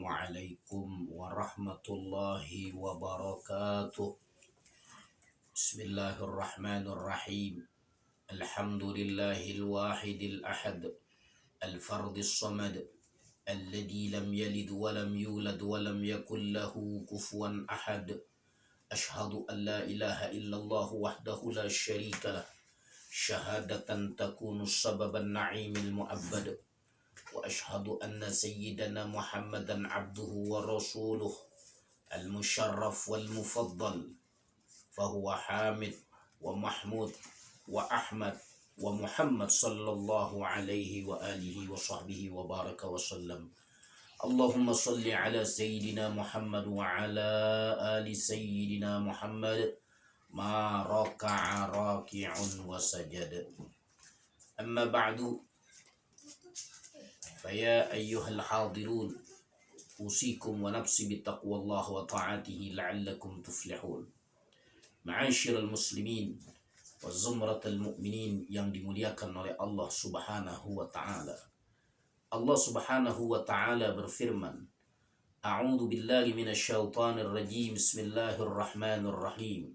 Assalamualaikum warahmatullahi wabarakatuh. Bismillahirrahmanirrahim. Alhamdulillahil wahidil ahad, al-fardis samad, alladzi lam yalid wa lam yulad wa lam yakul lahu kufuwan ahad. Ashhadu an la ilaha illallah wahdahu la syarika lah, syahadatan takunu sababan na'imil mu'abbad. Wa ashhadu anna sayyidana Muhammadan abduhu wa rasuluh al-musharraf wal mufaddal, fahuwa hamid wa mahmud wa ahmad wa Muhammad sallallahu alaihi wa alihi wa sahbihi wa baraka wa sallam. Allahumma salli ala sayyidina Muhammad wa ala ali sayyidina Muhammad ma raka'a raki'un wa sajad. Amma ba'du, faya ayyuhal hadirun, usikum wa nafsi bittaqwallah wa ta'atihi la'allakum tuflihun. Ma'asyiral muslimin wa zumratal mu'minin yang dimuliakan oleh Allah subhanahu wa ta'ala. Allah subhanahu wa ta'ala berfirman, A'udzu billahi minasyaitonir rajim. Bismillahirrahmanirrahim.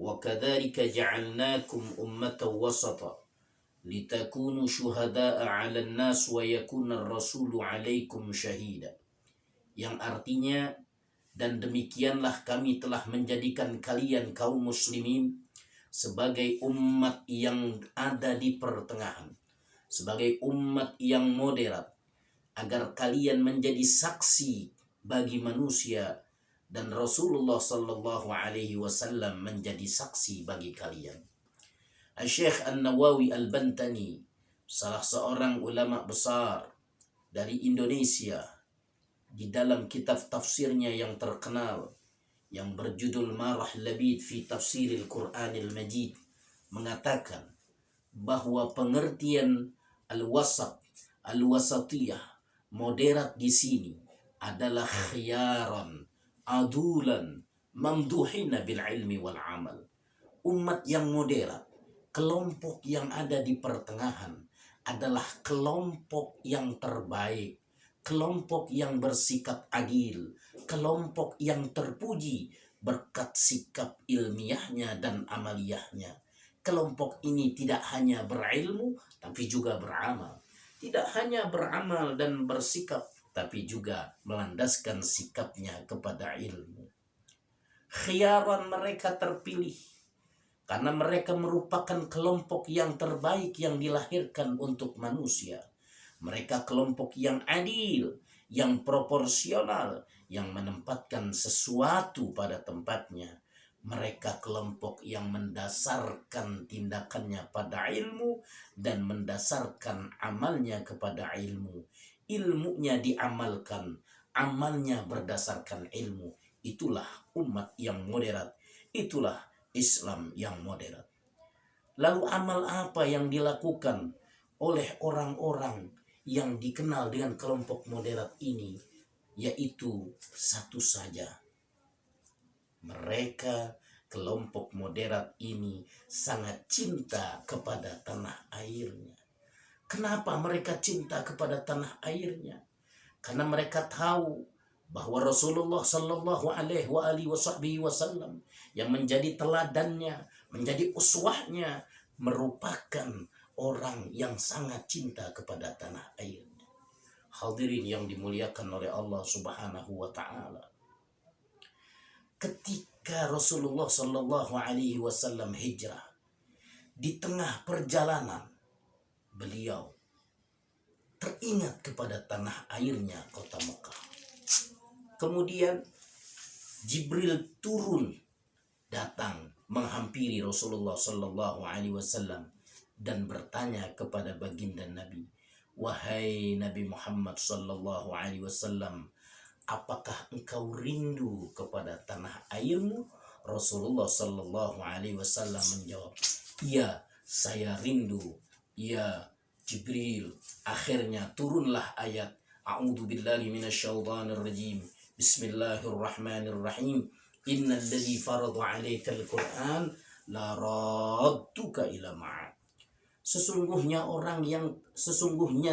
Wa kadzalika ja'alnakum ummatan wasata litakunu syuhada'a 'alan nas wa yakuna ar-rasulu 'alaikum syahida. Yang artinya, dan demikianlah kami telah menjadikan kalian kaum muslimin sebagai umat yang ada di pertengahan, sebagai umat yang moderat, agar kalian menjadi saksi bagi manusia dan Rasulullah sallallahu alaihi wasallam menjadi saksi bagi kalian. Syekh An-Nawawi Al-Bantani, salah seorang ulama besar dari Indonesia, di dalam kitab tafsirnya yang terkenal yang berjudul Marah Labid fi Tafsiril Qur'anil Majid, mengatakan bahwa pengertian al-wasat, al-wasatiyah, moderat di sini adalah khiyaran, adulan, mamduhina bil ilmi wal amal. Umat yang moderat, kelompok yang ada di pertengahan, adalah kelompok yang terbaik, kelompok yang bersikap adil, kelompok yang terpuji berkat sikap ilmiahnya dan amaliyahnya. Kelompok ini tidak hanya berilmu, tapi juga beramal. Tidak hanya beramal dan bersikap, tapi juga melandaskan sikapnya kepada ilmu. Khiyaran, mereka terpilih karena mereka merupakan kelompok yang terbaik yang dilahirkan untuk manusia. Mereka kelompok yang adil, yang proporsional, yang menempatkan sesuatu pada tempatnya. Mereka kelompok yang mendasarkan tindakannya pada ilmu dan mendasarkan amalnya kepada ilmu. Ilmunya diamalkan, amalnya berdasarkan ilmu. Itulah umat yang moderat. Itulah Islam yang moderat. Lalu amal apa yang dilakukan oleh orang-orang yang dikenal dengan kelompok moderat ini? Yaitu satu saja. Mereka, kelompok moderat ini, sangat cinta kepada tanah airnya. Kenapa mereka cinta kepada tanah airnya? Karena mereka tahu bahwa Rasulullah sallallahu alaihi wasallam yang menjadi teladannya, menjadi uswahnya, merupakan orang yang sangat cinta kepada tanah airnya. Hadirin yang dimuliakan oleh Allah subhanahu wa ta'ala, ketika Rasulullah sallallahu alaihi wasallam hijrah, di tengah perjalanan beliau teringat kepada tanah airnya, kota Mekah. Kemudian Jibril turun, datang menghampiri Rasulullah sallallahu alaihi wasallam dan bertanya kepada baginda Nabi, "Wahai Nabi Muhammad sallallahu alaihi wasallam, apakah engkau rindu kepada tanah airmu?" Rasulullah sallallahu alaihi wasallam menjawab, "Iya, saya rindu." Ya Jibril, akhirnya turunlah ayat A'udzu billahi minasyaitonir rajim. Bismillahirrahmanirrahim. Innal ladzi farada 'alaikal Qur'an la radduka ila ma'ad. Sesungguhnya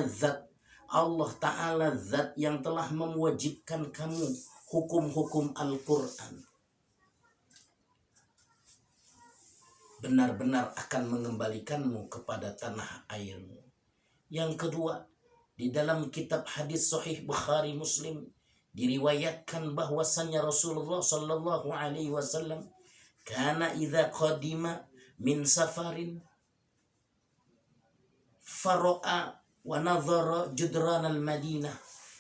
zat Allah Ta'ala zat yang telah mewajibkan kamu hukum-hukum Al-Quran, benar-benar akan mengembalikanmu kepada tanah airmu. Yang kedua, di dalam kitab hadis sahih Bukhari Muslim diriwayatkan bahwasannya Rasulullah sallallahu alaihi wasallam kana idza qadima min safarin fara'a wa nadhara judran al-Madinah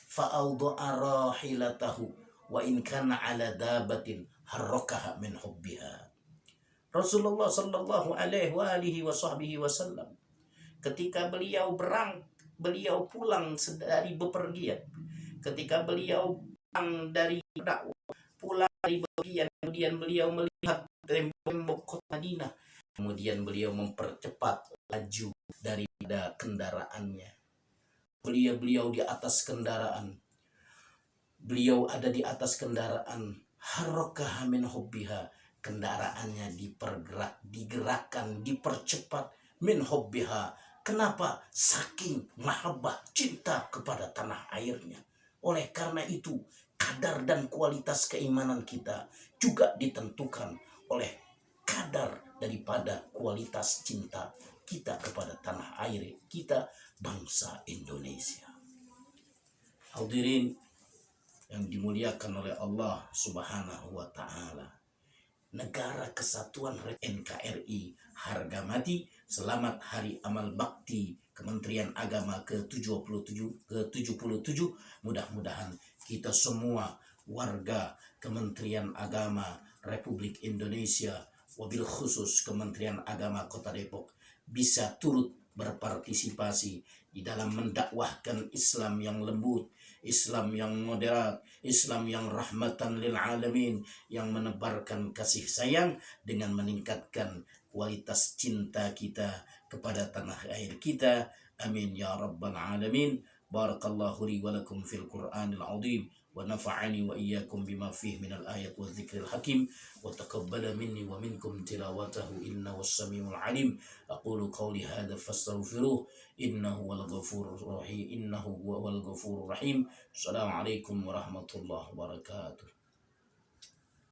fa'awda'a rahilatahu wa in kana ala dabatin harrakaha min hubbiha. Rasulullah sallallahu alaihi wasallam ketika beliau pulang dari bepergian, ketika beliau pulang dari dakwah, pulang dari bepergian, kemudian beliau melihat tembok kota Madinah, kemudian beliau mempercepat laju daripada kendaraannya. Beliau di atas kendaraan, beliau ada di atas kendaraan, harrakaha min hubbiha, kendaraannya digerakkan, dipercepat, min hubbiha. Kenapa? Saking mahabbah, cinta kepada tanah airnya. Oleh karena itu, kadar dan kualitas keimanan kita juga ditentukan oleh kadar daripada kualitas cinta kita kepada tanah air kita, bangsa Indonesia. Hadirin yang dimuliakan oleh Allah Subhanahu wa Ta'ala, Negara Kesatuan NKRI harga mati, selamat Hari Amal Bakti Kementerian Agama ke-77. Mudah-mudahan kita semua warga Kementerian Agama Republik Indonesia, wabil khusus Kementerian Agama Kota Depok, bisa turut berpartisipasi di dalam mendakwahkan Islam yang lembut, Islam yang moderat, Islam yang rahmatan lil alamin, yang menebarkan kasih sayang dengan meningkatkan kualitas cinta kita kepada tanah air kita. Amin ya rabbal alamin. Barakallahu li wa lakum fil Qur'anil azim wa nafa'ani wa iyyakum bima fihi minal ayat wa dzikril hakim wa taqabbala minni wa minkum tilawatahu innahu was-sami'ul alim. Aqulu qawli hadha fastaghfiruh innahu wal ghafurur rahim. Assalamualaikum warahmatullahi wabarakatuh.